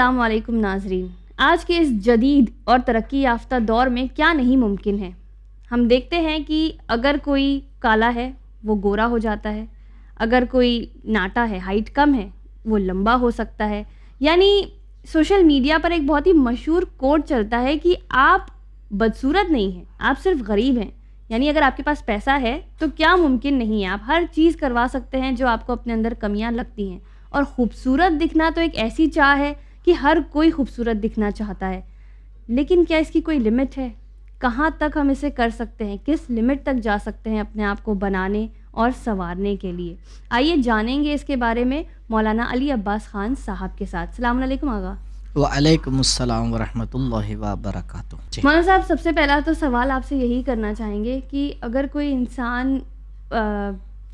السلام علیکم ناظرین. آج کے اس جدید اور ترقی یافتہ دور میں کیا نہیں ممکن ہے. ہم دیکھتے ہیں کہ اگر کوئی کالا ہے وہ گورا ہو جاتا ہے، اگر کوئی ناٹا ہے، ہائٹ کم ہے، وہ لمبا ہو سکتا ہے. یعنی سوشل میڈیا پر ایک بہت ہی مشہور کوٹ چلتا ہے کہ آپ بدصورت نہیں ہیں، آپ صرف غریب ہیں. یعنی اگر آپ کے پاس پیسہ ہے تو کیا ممکن نہیں ہے، آپ ہر چیز کروا سکتے ہیں جو آپ کو اپنے اندر کمیاں لگتی ہیں. اور خوبصورت دکھنا تو ایک ایسی چاہ ہے کہ ہر کوئی خوبصورت دکھنا چاہتا ہے، لیکن کیا اس کی کوئی لمٹ ہے؟ کہاں تک ہم اسے کر سکتے ہیں؟ کس لمٹ تک جا سکتے ہیں اپنے آپ کو بنانے اور سنوارنے کے لیے؟ آئیے جانیں گے اس کے بارے میں مولانا علی عباس خان صاحب کے ساتھ. السلام علیکم آغا. وعلیکم السلام ورحمۃ اللہ وبرکاتہ. مولانا صاحب، سب سے پہلا تو سوال آپ سے یہی کرنا چاہیں گے کہ اگر کوئی انسان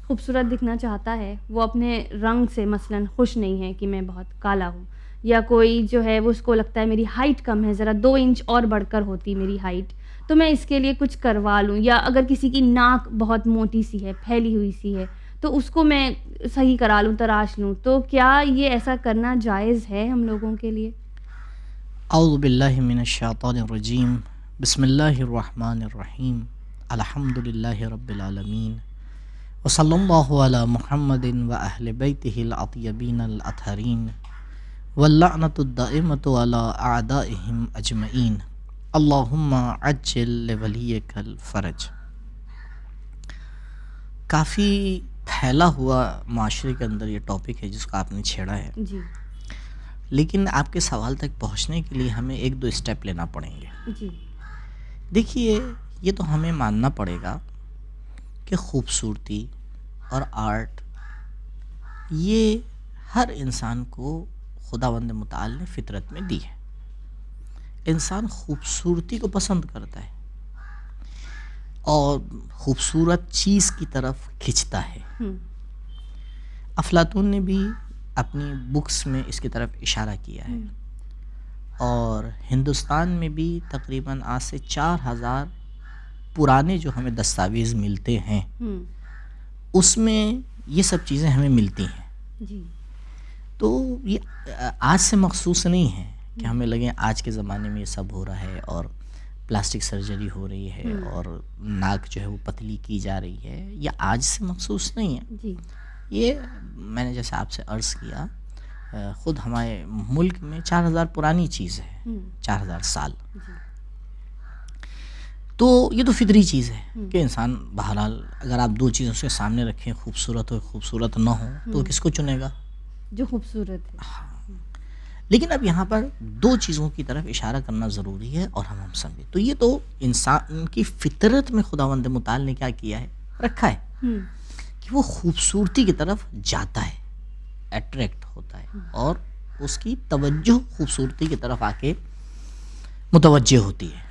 خوبصورت دکھنا چاہتا ہے، وہ اپنے رنگ سے مثلاً خوش نہیں ہے کہ میں بہت کالا ہوں، یا کوئی جو ہے وہ اس کو لگتا ہے میری ہائٹ کم ہے، ذرا 2 انچ اور بڑھ کر ہوتی میری ہائٹ تو میں اس کے لیے کچھ کروا لوں، یا اگر کسی کی ناک بہت موٹی سی ہے، پھیلی ہوئی سی ہے، تو اس کو میں صحیح کرا لوں، تراش لوں، تو کیا یہ ایسا کرنا جائز ہے ہم لوگوں کے لیے؟ اعوذ باللہ من الشیطان الرجیم. بسم اللہ الرحمن الرحیم. الحمد للہ رب العالمین، وصلی اللہ علی محمد و اہل بیتہ الاطیبین الاطہرین، واللعنۃ الدائمۃ علی اعدائہم اجمعین. اللہم عجل لولیک الفرج. کافی پھیلا ہوا معاشرے کے اندر یہ ٹاپک ہے جس کو آپ نے چھیڑا ہے، جی لیکن آپ کے سوال تک پہنچنے کے لیے ہمیں 1-2 اسٹیپ لینا پڑیں گے. جی دیکھیے، یہ تو ہمیں ماننا پڑے گا کہ خوبصورتی اور آرٹ یہ ہر انسان کو خداوند متعال نے فطرت میں دی ہے. انسان خوبصورتی کو پسند کرتا ہے اور خوبصورت چیز کی طرف کھنچتا ہے. افلاطون نے بھی اپنی بکس میں اس کی طرف اشارہ کیا ہے، اور ہندوستان میں بھی تقریباً آج سے 4000 پرانے جو ہمیں دستاویز ملتے ہیں اس میں یہ سب چیزیں ہمیں ملتی ہیں. جی تو یہ آج سے مخصوص نہیں ہے کہ ہمیں لگیں آج کے زمانے میں یہ سب ہو رہا ہے اور پلاسٹک سرجری ہو رہی ہے اور ناک جو ہے وہ پتلی کی جا رہی ہے. یہ آج سے مخصوص نہیں ہے. جی یہ میں نے جیسے آپ سے عرض کیا، خود ہمارے ملک میں 4000 پرانی چیز ہے، 4000 سال. تو یہ تو فطری چیز ہے کہ انسان بہرحال اگر آپ 2 چیزوں سے سامنے رکھیں، خوبصورت ہو خوبصورت نہ ہو، تو کس کو چنے گا؟ جو خوبصورت ہے. لیکن اب یہاں پر 2 چیزوں کی طرف اشارہ کرنا ضروری ہے اور ہم سمجھیں تو یہ تو انسان کی فطرت میں خداوند متعال نے کیا کیا ہے، رکھا ہے کہ وہ خوبصورتی کی طرف جاتا ہے، اٹریکٹ ہوتا ہے، اور اس کی توجہ خوبصورتی کی طرف آ کے متوجہ ہوتی ہے.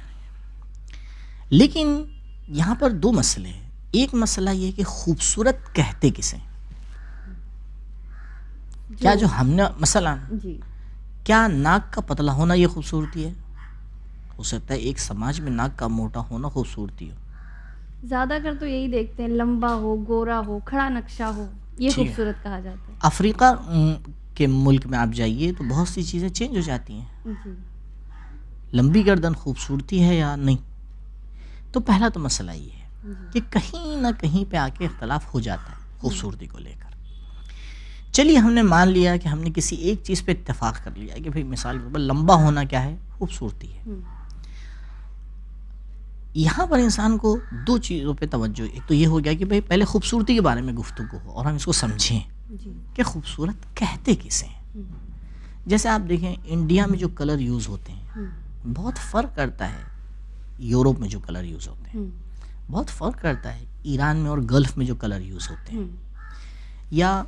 لیکن یہاں پر 2 مسئلے ہیں. ایک مسئلہ یہ کہ خوبصورت کہتے کسے؟ کیا جو ہم نے مثلا کیا ناک کا پتلا ہونا یہ خوبصورتی ہے؟ ہو سکتا ہے ایک سماج میں ناک کا موٹا ہونا خوبصورتی ہو. زیادہ کر تو یہی دیکھتے ہیں، لمبا ہو، گورا ہو، کھڑا نقشہ ہو، یہ خوبصورت کہا جاتا ہے. افریقہ کے ملک میں آپ جائیے تو بہت سی چیزیں چینج ہو جاتی ہیں. لمبی گردن خوبصورتی ہے یا نہیں؟ تو پہلا تو مسئلہ یہ ہے کہ کہیں نہ کہیں پہ آ کے اختلاف ہو جاتا ہے خوبصورتی کو لے کر. چلیے ہم نے مان لیا کہ ہم نے کسی ایک چیز پہ اتفاق کر لیا کہ بھئی مثال کے طور پر لمبا ہونا کیا ہے، خوبصورتی ہے. یہاں پر انسان کو 2 چیزوں پہ توجہ، ایک تو یہ ہو گیا کہ بھئی پہلے خوبصورتی کے بارے میں گفتگو ہو اور ہم اس کو سمجھیں کہ خوبصورت کہتے کسے ہیں. جیسے آپ دیکھیں انڈیا میں جو کلر یوز ہوتے ہیں بہت فرق کرتا ہے یورپ میں جو کلر یوز ہوتے ہیں، بہت فرق کرتا ہے ایران میں اور گلف میں جو کلر یوز ہوتے ہیں، یا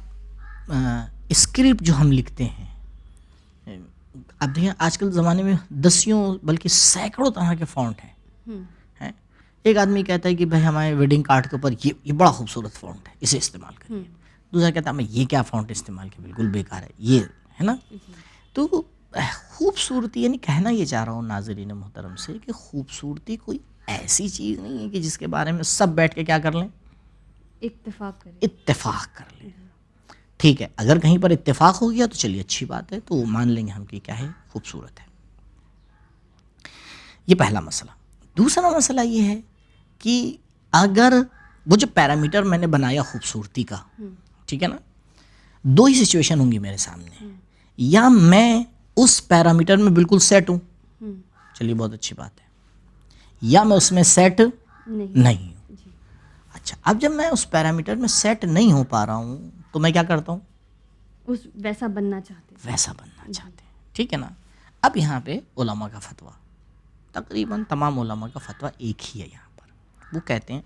اسکرپٹ جو ہم لکھتے ہیں. اب دیکھیں آج کل زمانے میں دسیوں بلکہ سینکڑوں طرح کے فونٹ ہیں. ایک آدمی کہتا ہے کہ بھائی ہمارے ویڈنگ کارڈ کے اوپر یہ بڑا خوبصورت فونٹ ہے، اسے استعمال کریے. دوسرا کہتا ہے میں یہ کیا فونٹ استعمال کیا، بالکل بیکار ہے، یہ ہے نا. تو خوبصورتی یعنی کہنا یہ چاہ رہا ہوں ناظرین محترم سے کہ خوبصورتی کوئی ایسی چیز نہیں ہے کہ جس کے بارے میں سب بیٹھ کے کیا کر لیں، اتفاق کر لیں. ٹھیک ہے، اگر کہیں پر اتفاق ہو گیا تو چلیے اچھی بات ہے، تو وہ مان لیں گے ہم کہ کیا ہے، خوبصورت ہے. یہ پہلا مسئلہ. دوسرا مسئلہ یہ ہے کہ اگر وہ جو پیرامیٹر میں نے بنایا خوبصورتی کا، ٹھیک ہے نا، دو ہی سچویشن ہوں گی میرے سامنے. یا میں اس پیرامیٹر میں بالکل سیٹ ہوں، چلیے بہت اچھی بات ہے، یا میں اس میں سیٹ نہیں ہوں. اچھا، اب جب میں اس پیرامیٹر میں سیٹ نہیں ہو پا رہا ہوں تو میں کیا کرتا ہوں؟ ویسا بننا چاہتے ہیں. ٹھیک ہے نا. اب یہاں پہ علماء کا فتویٰ، تقریباً تمام علماء کا فتویٰ ایک ہی ہے یہاں پر. وہ کہتے ہیں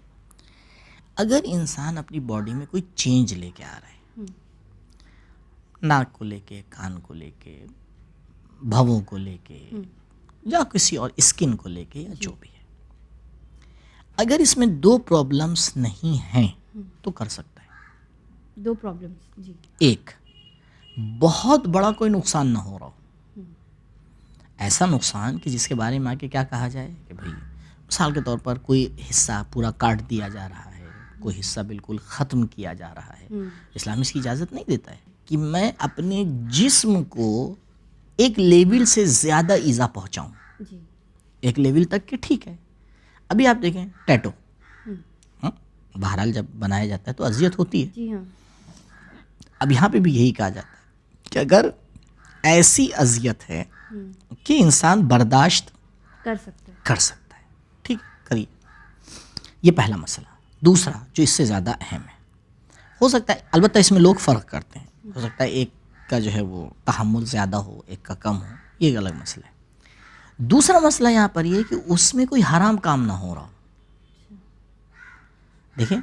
اگر انسان اپنی باڈی میں کوئی چینج لے کے آ رہا ہے، ناک کو لے کے، کان کو لے کے، بھووں کو لے کے، یا کسی اور اسکن کو لے کے، یا جو بھی ہے، اگر اس میں دو پرابلمس نہیں ہیں تو کر سکتا ہے. دو پرابلمس، جی. ایک، بہت بڑا کوئی نقصان نہ ہو رہا ہو، ایسا نقصان کہ جس کے بارے میں آ کے کیا کہا جائے کہ بھائی مثال کے طور پر کوئی حصہ پورا کاٹ دیا جا رہا ہے، کوئی حصہ بالکل ختم کیا جا رہا ہے. اسلام اس کی اجازت نہیں دیتا ہے کہ میں اپنے جسم کو ایک لیول سے زیادہ ایذا پہنچاؤں. ایک لیول تک کہ ٹھیک ہے. ابھی آپ دیکھیں ٹیٹو، بہرحال جب بنایا جاتا ہے تو اذیت ہوتی ہے. جی ہاں. اب یہاں پہ بھی یہی کہا جاتا ہے کہ اگر ایسی اذیت ہے کہ انسان برداشت کر سکتا ہے، ٹھیک کریے. یہ پہلا مسئلہ. دوسرا جو اس سے زیادہ اہم ہے، ہو سکتا ہے، البتہ اس میں لوگ فرق کرتے ہیں، ہو سکتا ہے ایک کا جو ہے وہ تحمل زیادہ ہو، ایک کا کم ہو، یہ ایک الگ مسئلہ ہے. دوسرا مسئلہ یہاں پر یہ کہ اس میں کوئی حرام کام نہ ہو رہا ہو. دیکھیں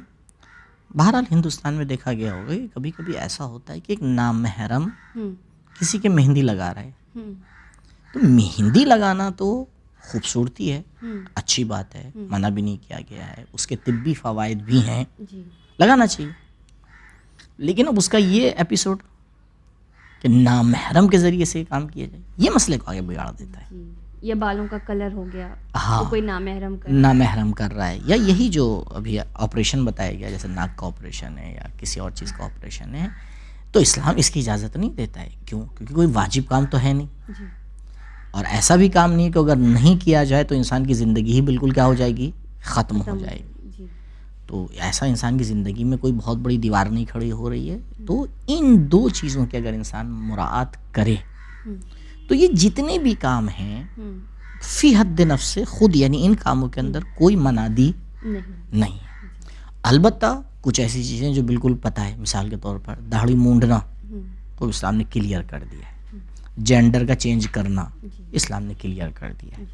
بہرحال ہندوستان میں دیکھا گیا ہوگا کہ کبھی کبھی ایسا ہوتا ہے کہ ایک نامحرم کسی کے مہندی لگا رہا ہے. تو مہندی لگانا تو خوبصورتی ہے، اچھی بات ہے، منع بھی نہیں کیا گیا ہے، اس کے طبی فوائد بھی ہیں، لگانا چاہیے. لیکن اب اس کا یہ ایپیسوڈ کہ نامحرم کے ذریعے سے کام کیا جائے، یہ مسئلے کو آگے بگاڑ دیتا ہے. یا بالوں کا کلر ہو گیا، ہاں، کوئی نامحرم کر رہا ہے. یا یہی جو ابھی آپریشن بتایا گیا، جیسے ناک کا آپریشن ہے یا کسی اور چیز کا آپریشن ہے، تو اسلام اس کی اجازت نہیں دیتا ہے. کیوں؟ کیونکہ کوئی واجب کام تو ہے نہیں، اور ایسا بھی کام نہیں ہے کہ اگر نہیں کیا جائے تو انسان کی زندگی ہی بالکل کیا ہو جائے گی، ختم ہو جائے گی. تو ایسا انسان کی زندگی میں کوئی بہت بڑی دیوار نہیں کھڑی ہو رہی ہے. تو ان دو چیزوں کی اگر انسان مراعات کرے تو یہ جتنے بھی کام ہیں فی حد نفس سے خود، یعنی ان کاموں کے اندر کوئی منادی نہیں ہے. البتہ کچھ ایسی چیزیں جو بالکل پتہ ہے، مثال کے طور پر داڑھی مونڈنا تو اسلام نے کلیئر کر دیا ہے. جینڈر کا چینج کرنا اسلام نے کلیئر کر دیا ہے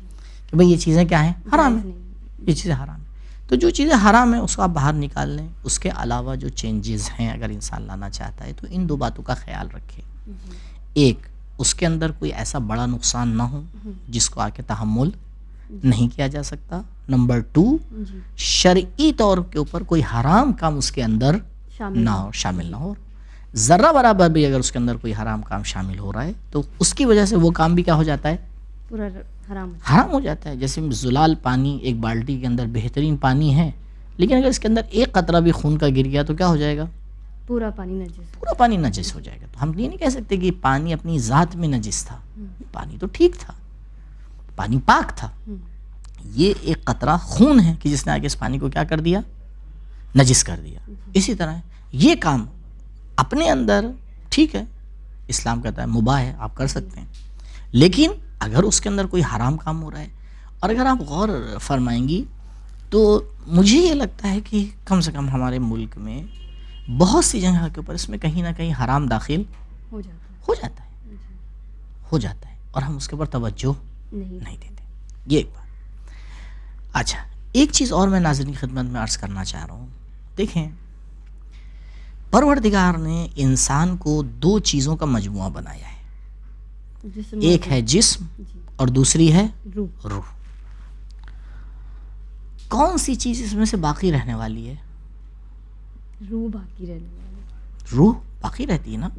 کہ بھئی یہ چیزیں کیا ہیں، حرام ہیں، یہ چیزیں حرام ہیں. تو جو چیزیں حرام ہیں اس کو آپ باہر نکال لیں. اس کے علاوہ جو چینجز ہیں اگر انسان لانا چاہتا ہے تو ان دو باتوں کا خیال رکھے. ایک، اس کے اندر کوئی ایسا بڑا نقصان نہ ہو جس کو آ کے تحمل نہیں کیا جا سکتا. نمبر 2، شرعی طور کے اوپر کوئی حرام کام اس کے اندر نہ ہو، شامل نہ ہو. ذرہ برابر بھی اگر اس کے اندر کوئی حرام کام شامل ہو رہا ہے تو اس کی وجہ سے وہ کام بھی کیا ہو جاتا ہے، پورا حرام ہو جاتا ہے. جیسے زلال پانی ایک بالٹی کے اندر بہترین پانی ہے، لیکن اگر اس کے اندر ایک قطرہ بھی خون کا گر گیا تو کیا ہو جائے گا، پورا پانی نجس ہو جائے گا. تو ہم یہ نہیں کہہ سکتے کہ پانی اپنی ذات میں نجس تھا، پانی تو ٹھیک تھا، پانی پاک تھا. یہ ایک قطرہ خون ہے کہ جس نے آگے اس پانی کو کیا کر دیا، نجس کر دیا. اسی طرح یہ کام اپنے اندر ٹھیک ہے، اسلام کہتا ہے مباح ہے، آپ کر سکتے ہیں. لیکن اگر اس کے اندر کوئی حرام کام ہو رہا ہے، اور اگر آپ غور فرمائیں گی تو مجھے یہ لگتا ہے کہ کم سے کم ہمارے ملک میں بہت سی جگہ کے اوپر اس میں کہیں نہ کہیں حرام داخل ہو جاتا ہے اور ہم اس کے اوپر توجہ نہیں دیتے. یہ ایک بات. اچھا، ایک چیز اور میں ناظرین کی خدمت میں عرض کرنا چاہ رہا ہوں. دیکھیں، پروردگار نے انسان کو دو چیزوں کا مجموعہ بنایا ہے، ایک ہے جسم اور دوسری ہے روح. کون سی چیز اس میں سے باقی رہنے والی ہے؟ روح باقی رہتی ہے نا.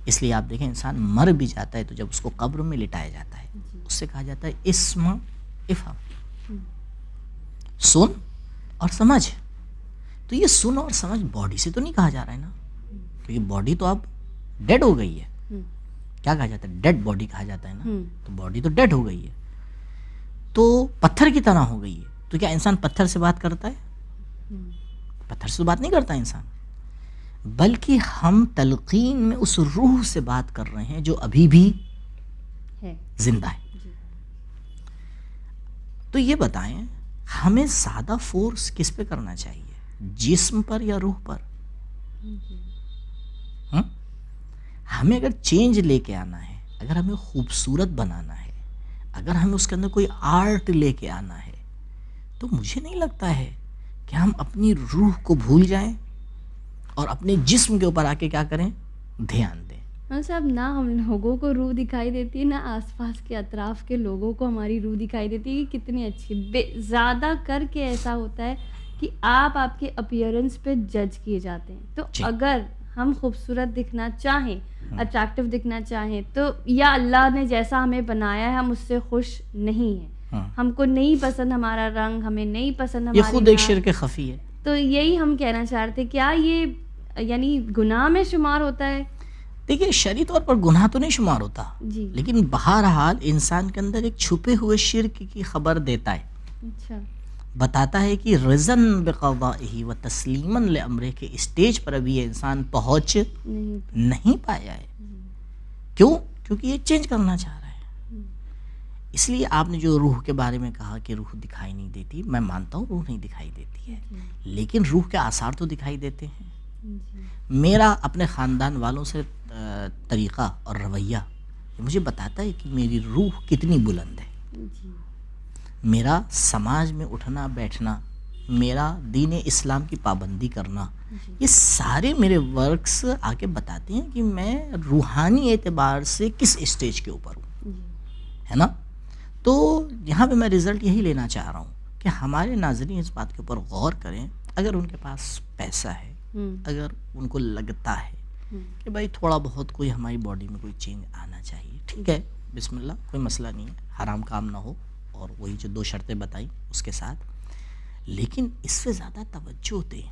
اس لیے آپ دیکھیں انسان مر بھی جاتا ہے تو جب اس کو قبر میں لٹایا جاتا ہے اس سے کہا جاتا ہے اسم افہم، سن اور سمجھ. تو یہ سن اور سمجھ باڈی سے تو نہیں کہا جا رہا ہے نا، کیونکہ باڈی تو اب ڈیڈ ہو گئی ہے. کیا کہا جاتا ہے؟ ڈیڈ باڈی کہا جاتا ہے نا. تو باڈی تو ڈیڈ ہو گئی ہے, تو پتھر کی طرح ہو گئی ہے. تو کیا انسان پتھر سے بات کرتا ہے؟ پتھر سے بات نہیں کرتا انسان, بلکہ ہم تلقین میں اس روح سے بات کر رہے ہیں جو ابھی بھی زندہ ہے. تو یہ بتائیں ہمیں زیادہ فورس کس پہ کرنا چاہیے, جسم پر یا روح پر؟ ہمیں اگر چینج لے کے آنا ہے, اگر ہمیں خوبصورت بنانا ہے, اگر ہمیں اس کے اندر کوئی آرٹ لے کے آنا ہے, تو مجھے نہیں لگتا ہے کہ ہم اپنی روح کو بھول جائیں اور اپنے جسم کے اوپر آ کے کیا کریں, دھیان دیں. صاحب نہ ہم لوگوں کو روح دکھائی دیتی ہے, نہ آس پاس کے اطراف کے لوگوں کو ہماری روح دکھائی دیتی ہے کہ کتنی اچھی. زیادہ کر کے ایسا ہوتا ہے کہ آپ کے اپیئرنس پہ جج کیے جاتے ہیں. تو اگر ہم خوبصورت دکھنا چاہیں, اٹریکٹیو دکھنا چاہیں, تو یا اللہ نے جیسا ہمیں بنایا ہے ہم اس سے خوش نہیں ہیں, ہم کو نہیں پسند ہمارا رنگ, ہمیں نہیں پسند ہماری, یہ خود ایک شرک خفی ہے. تو یہی ہم کہنا چاہ رہے تھے, کیا یہ یعنی گناہ میں شمار ہوتا ہے؟ دیکھیے شرعی طور پر گناہ تو نہیں شمار ہوتا, لیکن بہرحال انسان کے اندر ایک چھپے ہوئے شرک کی خبر دیتا ہے. اچھا, بتاتا ہے کہ رضن بقضائہ و تسلیما لامرہ کے اسٹیج پر ابھی یہ انسان پہنچ نہیں پایا ہے. کیوں؟ کیونکہ یہ چینج کرنا چاہ رہا ہے. اس لیے آپ نے جو روح کے بارے میں کہا کہ روح دکھائی نہیں دیتی, میں مانتا ہوں روح نہیں دکھائی دیتی ہے, لیکن روح کے آثار تو دکھائی دیتے ہیں. میرا اپنے خاندان والوں سے طریقہ اور رویہ مجھے بتاتا ہے کہ میری روح کتنی بلند ہے. میرا سماج میں اٹھنا بیٹھنا, میرا دین اسلام کی پابندی کرنا, یہ سارے میرے ورکس آ کے بتاتے ہیں کہ میں روحانی اعتبار سے کس اسٹیج کے اوپر ہوں, ہے نا. تو یہاں پہ میں رزلٹ یہی لینا چاہ رہا ہوں کہ ہمارے ناظرین اس بات کے اوپر غور کریں. اگر ان کے پاس پیسہ ہے, اگر ان کو لگتا ہے کہ بھائی تھوڑا بہت کوئی ہماری باڈی میں کوئی چینج آنا چاہیے, ٹھیک ہے, بسم اللہ, کوئی مسئلہ نہیں ہے, حرام کام نہ ہو, اور وہی جو 2 شرطیں بتائیں اس کے ساتھ. لیکن اس سے زیادہ توجہ دیں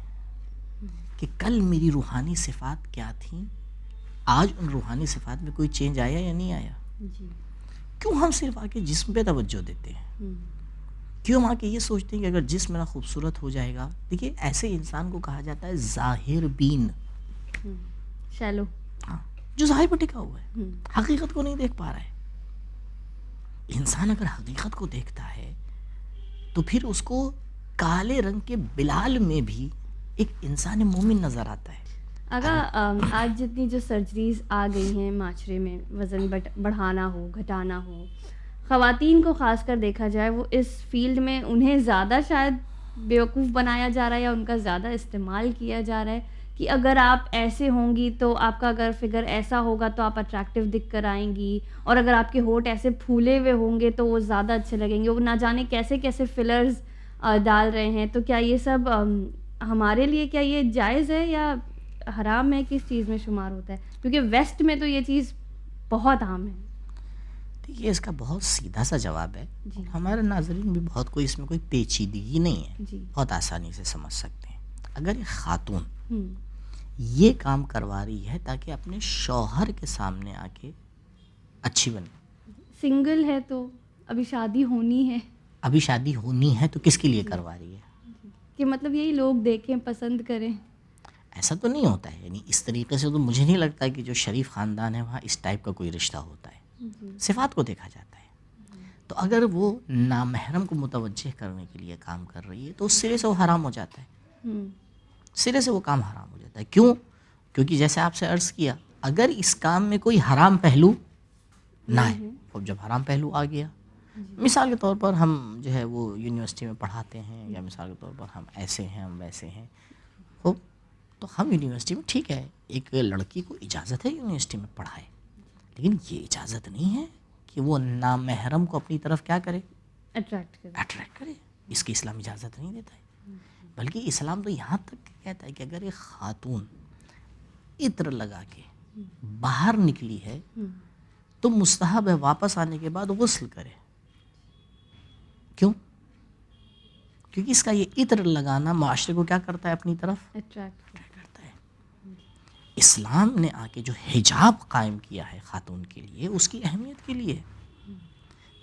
کہ کل میری روحانی صفات کیا تھیں, آج ان روحانی صفات میں کوئی چینج آیا یا نہیں آیا. کیوں ہم صرف آ کے جسم پہ توجہ دیتے ہیں؟ کیوں ہم آ کے یہ سوچتے ہیں کہ اگر جسم میرا خوبصورت ہو جائے گا. دیکھیے ایسے انسان کو کہا جاتا ہے ظاہر بین, شیلو, جو ظاہر پہ ٹکا ہوا ہے, حقیقت کو نہیں دیکھ پا رہا ہے. انسان اگر حقیقت کو دیکھتا ہے تو پھر اس کو کالے رنگ کے بلال میں بھی ایک انسان مومن نظر آتا ہے. اگر آج جتنی جو سرجریز آ گئی ہیں معاشرے میں, وزن بڑھانا ہو, گھٹانا ہو, خواتین کو خاص کر دیکھا جائے, وہ اس فیلڈ میں انہیں زیادہ شاید بیوقوف بنایا جا رہا ہے یا ان کا زیادہ استعمال کیا جا رہا ہے کہ اگر آپ ایسے ہوں گی تو آپ کا اگر فگر ایسا ہوگا تو آپ اٹریکٹیو دکھ کر آئیں گی, اور اگر آپ کے ہونٹ ایسے پھولے ہوئے ہوں گے تو وہ زیادہ اچھے لگیں گے. وہ نہ جانے کیسے کیسے فلرز ڈال رہے ہیں. تو کیا یہ سب ہمارے لیے کیا یہ جائز ہے یا حرام ہے, کس چیز میں شمار ہوتا ہے؟ کیونکہ ویسٹ میں تو یہ چیز بہت عام ہے. دیکھیے اس کا بہت سیدھا سا جواب ہے, ہمارے ناظرین بھی بہت کوئی اس میں کوئی پیچیدگی نہیں ہے, بہت آسانی سے سمجھ سکتے ہیں. اگر ایک خاتون یہ کام کروا رہی ہے تاکہ اپنے شوہر کے سامنے آ کے اچھی بنے, سنگل ہے تو ابھی شادی ہونی ہے, ابھی شادی ہونی ہے تو کس کے لیے کروا رہی ہے کہ مطلب یہی لوگ دیکھیں پسند کریں. ایسا تو نہیں ہوتا ہے, یعنی اس طریقے سے تو مجھے نہیں لگتا کہ جو شریف خاندان ہے وہاں اس ٹائپ کا کوئی رشتہ ہوتا ہے. صفات کو دیکھا جاتا ہے. تو اگر وہ نامحرم کو متوجہ کرنے کے لیے کام کر رہی ہے تو اس سرے سے وہ حرام ہو جاتا ہے, سرے سے وہ کام حرام ہو جاتا ہے. کیوں؟ کیونکہ جیسے آپ سے عرض کیا, اگر اس کام میں کوئی حرام پہلو نہ ہے, اب جب حرام پہلو آ گیا, مثال کے طور پر ہم جو ہے وہ یونیورسٹی میں پڑھاتے ہیں, یا مثال کے طور پر ہم ایسے ہیں ہم ویسے ہیں, خوب, تو ہم یونیورسٹی میں, ٹھیک ہے ایک لڑکی کو اجازت ہے یونیورسٹی میں پڑھائے, لیکن یہ اجازت نہیں ہے کہ وہ نامحرم کو اپنی طرف کیا کرے, اٹریکٹ کرے. اس کی اسلام اجازت نہیں دیتا ہے. بلکہ اسلام تو یہاں تک کہتا ہے کہ اگر ایک خاتون عطر لگا کے باہر نکلی ہے تو مستحب ہے واپس آنے کے بعد غسل کرے. کیوں؟ کیونکہ اس کا یہ عطر لگانا معاشرے کو کیا کرتا ہے, اپنی طرف اٹریکٹ کرتا ہے. اسلام نے آ کے جو حجاب قائم کیا ہے خاتون کے لیے، اس کی اہمیت کے لیے،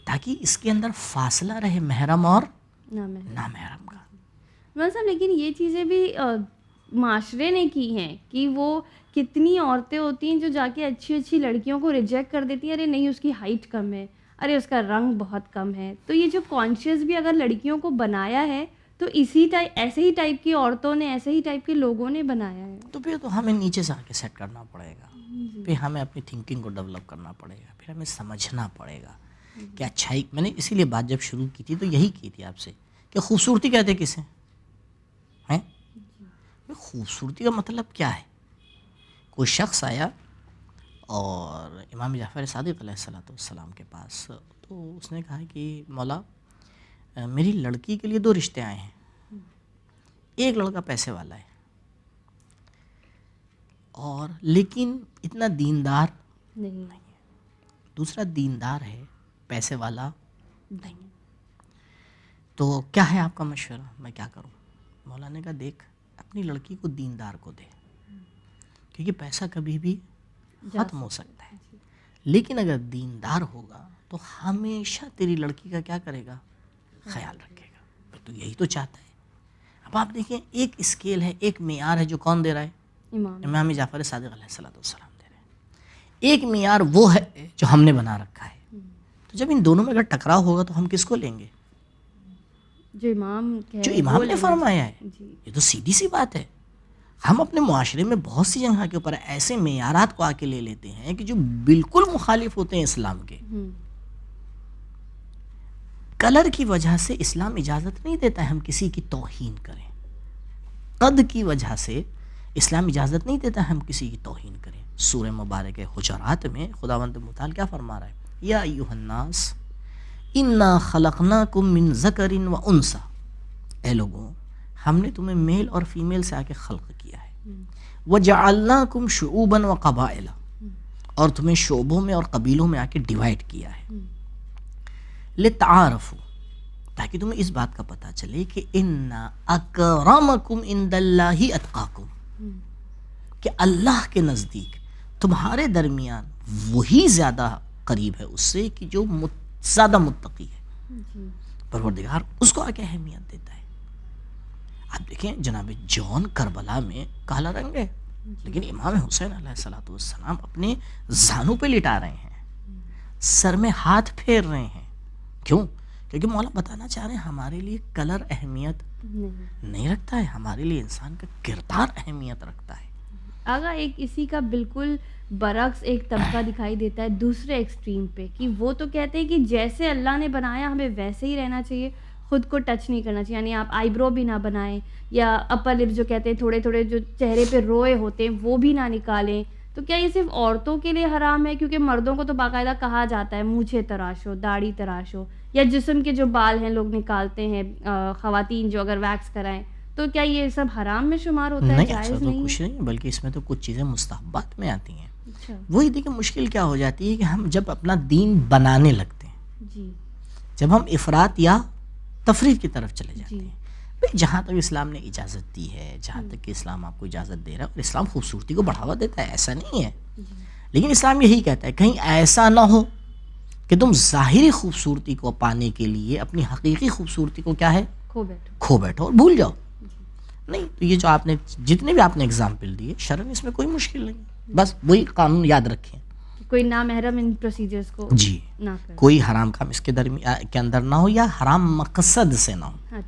تاکہ اس کے اندر فاصلہ رہے محرم اور نامحرم کا. صاحب لیکن یہ چیزیں بھی معاشرے نے کی ہیں کہ وہ کتنی عورتیں ہوتی ہیں جو جا کے اچھی اچھی لڑکیوں کو ریجیکٹ کر دیتی ہیں، ارے نہیں اس کی ہائٹ کم ہے، ارے اس کا رنگ بہت کم ہے. تو یہ جو کانشیس بھی اگر لڑکیوں کو بنایا ہے تو ایسے ہی ٹائپ کی عورتوں نے، ایسے ہی ٹائپ کے لوگوں نے بنایا ہے. تو پھر تو ہمیں نیچے سے آ کے سیٹ کرنا پڑے گا، پھر ہمیں اپنی تھنکنگ کو ڈیولپ کرنا پڑے گا، پھر ہمیں سمجھنا پڑے گا کہ اچھائی. میں نے اسی لیے بات جب شروع کی تھی تو یہی کی تھی آپ سے کہ خوبصورتی کہتے کسے ہیں؟ خوبصورتی کا مطلب کیا ہے؟ کوئی شخص آیا اور امام جعفر صادق علیہ السلام کے پاس، تو اس نے کہا کہ مولا میری لڑکی کے لیے 2 رشتے آئے ہیں، ایک لڑکا پیسے والا ہے اور لیکن اتنا دیندار نہیں ہے، دوسرا دیندار ہے پیسے والا نہیں. تو کیا ہے آپ کا مشورہ، میں کیا کروں؟ مولا نے کہا دیکھ اپنی لڑکی کو دیندار کو دے، کیونکہ پیسہ کبھی بھی ختم ہو سکتا ہے، لیکن اگر دیندار ہوگا تو ہمیشہ تیری لڑکی کا کیا کرے گا، خیال رکھے گا. تو یہی تو چاہتا ہے. اب آپ دیکھیں ایک اسکیل ہے، ایک معیار ہے جو کون دے رہا ہے؟ امام جعفر صادق علیہ السلام دے رہے ہیں. ایک معیار وہ ہے جو ہم نے بنا رکھا ہے. تو جب ان دونوں میں اگر ٹکراؤ ہوگا تو ہم کس کو لیں گے؟ جو امام نے فرمایا ہے. یہ تو سیدھی سی بات ہے. ہم اپنے معاشرے میں بہت سی جگہ کے اوپر ایسے معیارات کو آ کے لے لیتے ہیں کہ جو بالکل مخالف ہوتے ہیں اسلام کے. کلر کی وجہ سے اسلام اجازت نہیں دیتا ہے ہم کسی کی توہین کریں. قد کی وجہ سے اسلام اجازت نہیں دیتا ہے ہم کسی کی توہین کریں. سورہ مبارک حجرات میں خداوند متعال کیا فرما رہا ہے؟ یا ایھا الناس انا خلقناکم من ذکر و انثی، اے لوگوں ہم نے تمہیں میل اور فیمیل سے آ کے خلق کیا ہے. وجعلناکم شعوبا و قبائل، اور تمہیں شعبوں میں اور قبیلوں میں آ کے ڈیوائیڈ کیا ہے. لتعارفوا، تاکہ تمہیں اس بات کا پتہ چلے کہ ان اکرمکم عند اللہ اتقاکم، کہ اللہ کے نزدیک تمہارے درمیان وہی زیادہ قریب ہے اس سے کہ جو زیادہ متقی ہے. پروردگار اس کو آ کے اہمیت دیتا ہے. آپ دیکھیں جناب جون کربلا میں کالا رنگ ہے، لیکن امام حسین علیہ السلام اپنے زانوں پہ لٹا رہے ہیں، سر میں ہاتھ پھیر رہے ہیں. کیوں؟ کیونکہ مولا بتانا چاہ رہے ہیں ہمارے لیے کلر اہمیت نہیں رکھتا ہے، ہمارے لیے انسان کا کردار اہمیت رکھتا ہے. اگر ایک اسی کا بالکل برعکس ایک طبقہ دکھائی دیتا ہے دوسرے ایکسٹریم پہ، کہ وہ تو کہتے ہیں کہ جیسے اللہ نے بنایا ہمیں ویسے ہی رہنا چاہیے، خود کو ٹچ نہیں کرنا چاہیے. یعنی آپ آئی برو بھی نہ بنائیں، یا اپر لپ جو کہتے ہیں تھوڑے تھوڑے جو چہرے پہ روئے ہوتے ہیں وہ بھی نہ نکالیں. تو کیا یہ صرف عورتوں کے لیے حرام ہے؟ کیونکہ مردوں کو تو باقاعدہ کہا جاتا ہے مونچھیں تراشو، داڑھی تراشو، یا جسم کے جو بال ہیں لوگ نکالتے ہیں، خواتین جو اگر ویکس کرائیں، تو کیا یہ سب حرام میں شمار ہوتا ہے؟ جائز نہیں؟ تو کچھ نہیں، بلکہ اس میں تو کچھ چیزیں مستحبات میں آتی ہیں. وہی دیکھیں مشکل کیا ہو جاتی ہے کہ ہم جب اپنا دین بنانے لگتے ہیں، جب ہم افراط یا تفریط کی طرف چلے جاتے ہیں. جہاں تک اسلام نے اجازت دی ہے، جہاں تک کہ اسلام آپ کو اجازت دے رہا ہے، اور اسلام خوبصورتی کو بڑھاوا دیتا ہے، ایسا نہیں ہے. لیکن اسلام یہی کہتا ہے کہیں ایسا نہ ہو کہ تم ظاہری خوبصورتی کو پانے کے لیے اپنی حقیقی خوبصورتی کو کیا ہے، کھو بیٹھو اور بھول جاؤ. نہیں، تو یہ جو آپ نے جتنے بھی آپ نے اگزامپل دیے شرعاً اس میں کوئی مشکل نہیں. بس وہی قانون یاد رکھیں، کوئی نامحرم ان پروسیجرز کو جی نہ کریں، کوئی حرام کام اس کے درمیان کے اندر نہ ہو، یا حرام مقصد سے نہ ہو.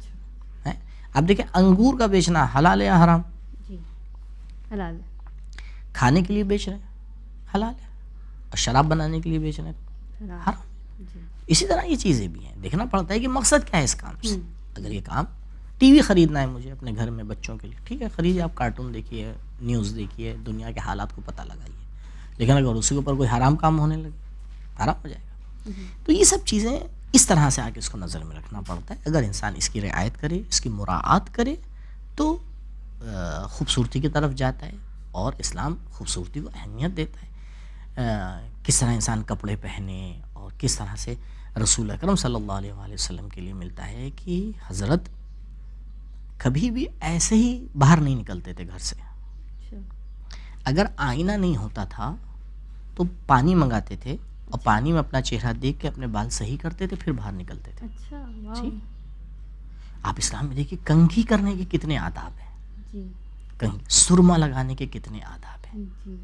اب دیکھیں انگور کا بیچنا حلال ہے یا حرام؟ جی حلال ہے. کھانے کے لیے بیچ رہے ہیں حلال ہے، اور شراب بنانے کے لیے بیچ رہے ہیں حرام. اسی طرح یہ چیزیں بھی ہیں، دیکھنا پڑتا ہے کہ مقصد کیا ہے اس کام سے. اگر یہ کام ٹی وی خریدنا ہے مجھے اپنے گھر میں بچوں کے لیے، ٹھیک ہے خریدیے، آپ کارٹون دیکھیے، نیوز دیکھیے، دنیا کے حالات کو پتہ لگائیے. لیکن اگر اسی کے اوپر کوئی حرام کام ہونے لگے حرام ہو جائے گا. تو یہ سب چیزیں اس طرح سے آگے اس کو نظر میں رکھنا پڑتا ہے. اگر انسان اس کی رعایت کرے، اس کی مراعات کرے، تو خوبصورتی کی طرف جاتا ہے، اور اسلام خوبصورتی کو اہمیت دیتا ہے. کس طرح انسان کپڑے پہنے، اور کس طرح سے رسول اکرم صلی اللہ علیہ وآلہ وسلم کے لیے ملتا ہے کہ حضرت کبھی بھی ایسے ہی باہر نہیں نکلتے تھے گھر سے. اگر آئینہ نہیں ہوتا تھا تو پانی منگاتے تھے اور پانی میں اپنا چہرہ دیکھ کے اپنے بال صحیح کرتے تھے، پھر باہر نکلتے تھے. اچھا، واو. جی آپ اسلام میں دیکھیے کنگھی کرنے کے کتنے آداب ہیں، جی کنگھی سرما لگانے کے کتنے آداب ہیں، جی.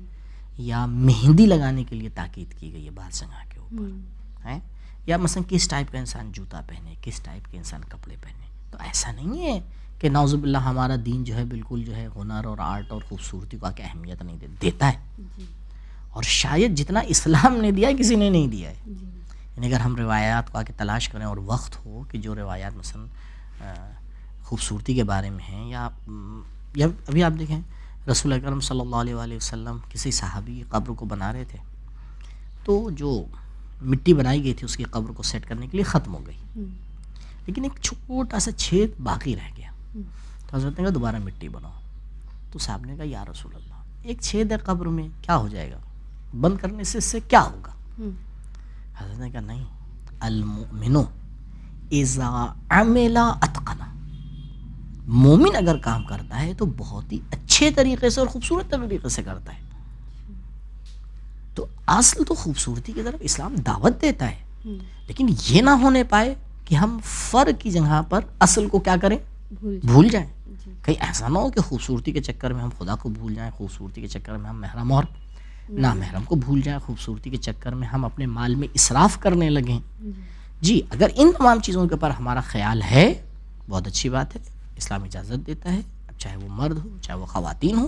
یا مہندی لگانے کے لیے تاکید کی گئی ہے بال سنگا کے اوپر ہے، یا مثلا کس ٹائپ کا انسان جوتا پہنے، کس ٹائپ کے انسان کپڑے پہنے. تو ایسا نہیں ہے کہ نعوذ باللہ ہمارا دین جو ہے بالکل جو ہے ہنر اور آرٹ اور خوبصورتی کو آ کے اہمیت نہیں دیتا ہے. اور شاید جتنا اسلام نے دیا ہے کسی نے نہیں دیا ہے. یعنی اگر ہم روایات کو آ کے تلاش کریں اور وقت ہو کہ جو روایات مثلا خوبصورتی کے بارے میں ہیں، یا ابھی آپ دیکھیں رسول اکرم صلی اللہ علیہ وآلہ وسلم کسی صحابی کی قبر کو بنا رہے تھے، تو جو مٹی بنائی گئی تھی اس کی قبر کو سیٹ کرنے کے لیے ختم ہو گئی، لیکن ایک چھوٹا سا چھید باقی رہ گیا. تو حضرت نے کہا دوبارہ مٹی بناؤ. تو صاحب نے کہا یا رسول اللہ ایک چھید ہے قبر میں، کیا ہو جائے گا، بند کرنے سے اس سے کیا ہوگا؟ حضرت نے کہا نہیں، المؤمن اذا عمل اتقن، مومن اگر کام کرتا ہے تو بہت ہی اچھے طریقے سے اور خوبصورت طریقے سے کرتا ہے. تو اصل تو خوبصورتی کی طرف اسلام دعوت دیتا ہے، لیکن یہ نہ ہونے پائے کہ ہم فرق کی جگہ پر اصل کو کیا کریں، بھول جائیں. کہیں ایسا نہ ہو کہ خوبصورتی کے چکر میں ہم خدا کو بھول جائیں، خوبصورتی کے چکر میں ہم محرم اور نامحرم کو بھول جائیں، خوبصورتی کے چکر میں ہم اپنے مال میں اسراف کرنے لگیں. جی اگر ان تمام چیزوں کے اوپر ہمارا خیال ہے بہت اچھی بات ہے، اسلام اجازت دیتا ہے، اب چاہے وہ مرد ہو چاہے وہ خواتین ہو،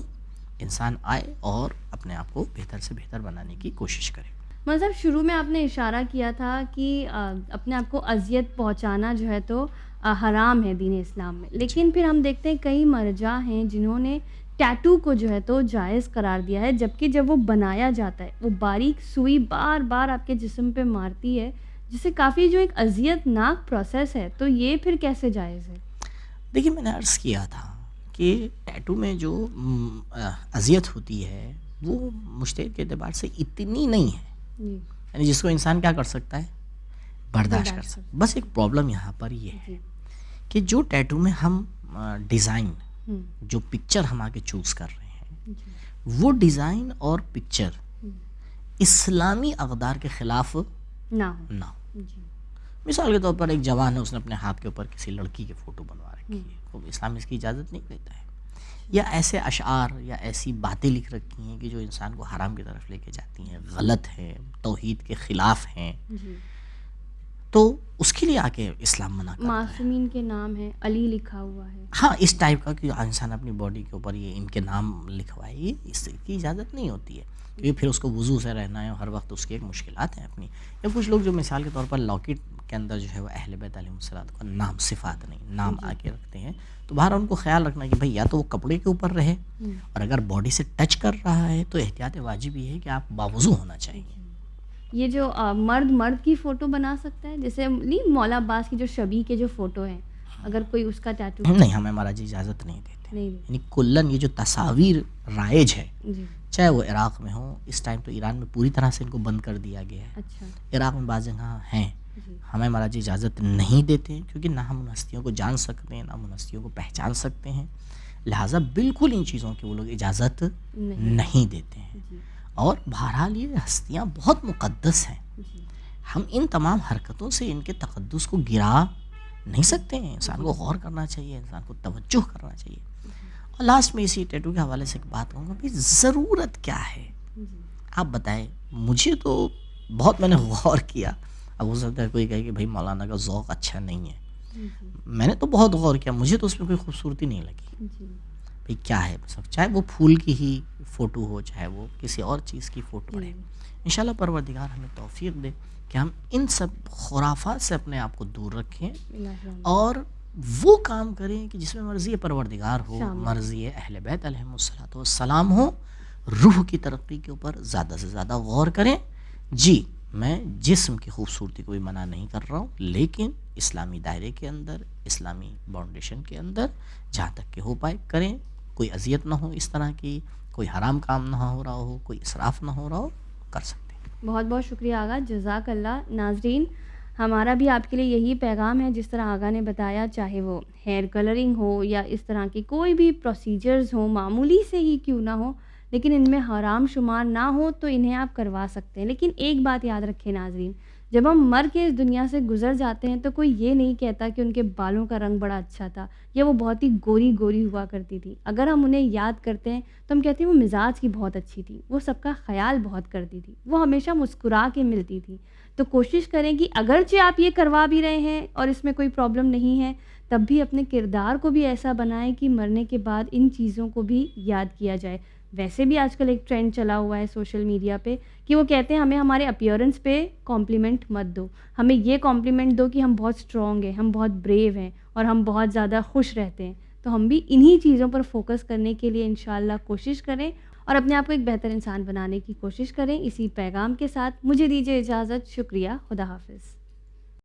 انسان آئے اور اپنے آپ کو بہتر سے بہتر بنانے کی کوشش کرے. مطلب شروع میں آپ نے اشارہ کیا تھا کہ اپنے آپ کو اذیت پہنچانا جو ہے تو حرام ہے دین اسلام میں، لیکن پھر ہم دیکھتے ہیں کئی مرجع ہیں جنہوں نے ٹیٹو کو جو ہے تو جائز قرار دیا ہے، جبکہ جب وہ بنایا جاتا ہے وہ باریک سوئی بار بار آپ کے جسم پہ مارتی ہے، جس سے کافی جو ایک اذیت ناک پروسیس ہے، تو یہ پھر کیسے جائز ہے؟ دیکھیے میں نے عرض کیا تھا کہ ٹیٹو میں جو اذیت ہوتی ہے وہ مجتہد کے اعتبار سے اتنی نہیں ہے، یعنی جس کو انسان کیا کر سکتا ہے، برداشت کر سکتا ہے. بس ایک پرابلم یہاں پر یہ ہے کہ جو ٹیٹو میں ہم ڈیزائن جو پکچر ہم آگے چوز کر رہے ہیں وہ ڈیزائن اور پکچر اسلامی اقدار کے خلاف نہ ہو. مثال کے طور پر ایک جوان ہے، اس نے اپنے ہاتھ کے اوپر کسی لڑکی کی فوٹو بنوا رکھی ہے، تو اسلام اس کی اجازت نہیں دیتا ہے. یا ایسے اشعار یا ایسی باتیں لکھ رکھی ہیں کہ جو انسان کو حرام کی طرف لے کے جاتی ہیں، غلط ہیں، توحید کے خلاف ہیں، تو اس کے لیے آ کے اسلام منع کرتا ہے. معصومین کے نام ہے، علی لکھا ہوا ہے، ہاں اس ٹائپ کا کہ انسان اپنی باڈی کے اوپر یہ ان کے نام لکھوائے، یہ اس کی اجازت نہیں ہوتی ہے، کیونکہ پھر اس کو وضو سے رہنا ہے، ہر وقت اس کی ایک مشکلات ہیں اپنی. یا کچھ لوگ جو مثال کے طور پر لاکٹ کے اندر جو ہے وہ اہل بیت علیہ الصلوۃ کا نام، صفات نہیں، نام آ کے رکھتے ہیں، تو باہر ان کو خیال رکھنا کہ بھائی یا تو وہ کپڑے کے اوپر رہے، اور اگر باڈی سے ٹچ کر رہا ہے تو احتیاط واجب یہ ہے کہ آپ باوضو ہونا چاہیے. یہ جو مرد کی فوٹو بنا سکتا ہے، جیسے مولا عباس کی جو شبیہ کے جو فوٹو ہیں، اگر کوئی اس کا ٹیٹو نہیں، ہمیں مہاراج اجازت نہیں دیتے. یعنی کلن یہ جو تصاویر رائج ہے، چاہے وہ عراق میں ہو، اس ٹائم تو ایران میں پوری طرح سے ان کو بند کر دیا گیا ہے. عراق میں بعض جگہ ہیں، ہمیں مہاراج اجازت نہیں دیتے، کیونکہ نہ ہم ان ہستیوں کو جان سکتے ہیں، نہ ہم ان ہستیوں کو پہچان سکتے ہیں، لہٰذا بالکل ان چیزوں کی وہ لوگ اجازت نہیں دیتے ہیں. اور بہرحال یہ ہستیاں بہت مقدس ہیں، ہم ان تمام حرکتوں سے ان کے تقدس کو گرا نہیں سکتے ہیں. انسان کو غور کرنا چاہیے، انسان کو توجہ کرنا چاہیے. اور لاسٹ میں اسی ٹیٹو کے حوالے سے ایک بات کہوں گا، بھائی ضرورت کیا ہے، آپ بتائیں. مجھے تو بہت میں نے غور کیا، اب ہو سکتا ہے کوئی کہے کہ بھائی مولانا کا ذوق اچھا نہیں ہے، میں نے تو بہت غور کیا، مجھے تو اس میں کوئی خوبصورتی نہیں لگی. بھائی کیا ہے، چاہے وہ پھول کی ہی فوٹو ہو، چاہے وہ کسی اور چیز کی فوٹو ہے، انشاءاللہ پروردگار ہمیں توفیق دے کہ ہم ان سب خرافات سے اپنے آپ کو دور رکھیں اور وہ کام کریں کہ جس میں مرضی پروردگار ہو، مرضی اہل بیت علیہ الصلوۃ والسلام ہو. روح کی ترقی کے اوپر زیادہ سے زیادہ غور کریں. جی میں جسم کی خوبصورتی کو بھی منع نہیں کر رہا ہوں، لیکن اسلامی دائرے کے اندر، اسلامی باؤنڈیشن کے اندر جہاں تک کہ ہو پائے کریں، کوئی اذیت نہ ہو اس طرح کی، کوئی حرام کام نہ ہو رہا ہو، کوئی اسراف نہ ہو رہا ہو، کر سکتے ہیں. بہت بہت شکریہ آغا، جزاک اللہ. ناظرین، ہمارا بھی آپ کے لیے یہی پیغام ہے، جس طرح آغا نے بتایا، چاہے وہ ہیئر کلرنگ ہو یا اس طرح کی کوئی بھی پروسیجرز ہوں، معمولی سے ہی کیوں نہ ہو، لیکن ان میں حرام شمار نہ ہو تو انہیں آپ کروا سکتے ہیں. لیکن ایک بات یاد رکھیں ناظرین، جب ہم مر کے اس دنیا سے گزر جاتے ہیں تو کوئی یہ نہیں کہتا کہ ان کے بالوں کا رنگ بڑا اچھا تھا یا وہ بہت ہی گوری گوری ہوا کرتی تھی. اگر ہم انہیں یاد کرتے ہیں تو ہم کہتے ہیں وہ مزاج کی بہت اچھی تھی، وہ سب کا خیال بہت کرتی تھی، وہ ہمیشہ مسکرا کے ملتی تھی. تو کوشش کریں کہ اگرچہ آپ یہ کروا بھی رہے ہیں اور اس میں کوئی پرابلم نہیں ہے، تب بھی اپنے کردار کو بھی ایسا بنائیں کہ مرنے کے بعد ان چیزوں کو بھی یاد کیا جائے. ویسے بھی آج کل ایک ٹرینڈ چلا ہوا ہے سوشل میڈیا پہ کہ وہ کہتے ہیں ہمیں ہمارے اپیئرنس پہ کمپلیمنٹ مت دو، ہمیں یہ کمپلیمنٹ دو کہ ہم بہت اسٹرانگ ہیں، ہم بہت بریو ہیں اور ہم بہت زیادہ خوش رہتے ہیں. تو ہم بھی انہی چیزوں پر فوکس کرنے کے لیے انشاءاللہ کوشش کریں اور اپنے آپ کو ایک بہتر انسان بنانے کی کوشش کریں. اسی پیغام کے ساتھ مجھے دیجیے اجازت. شکریہ. خدا حافظ.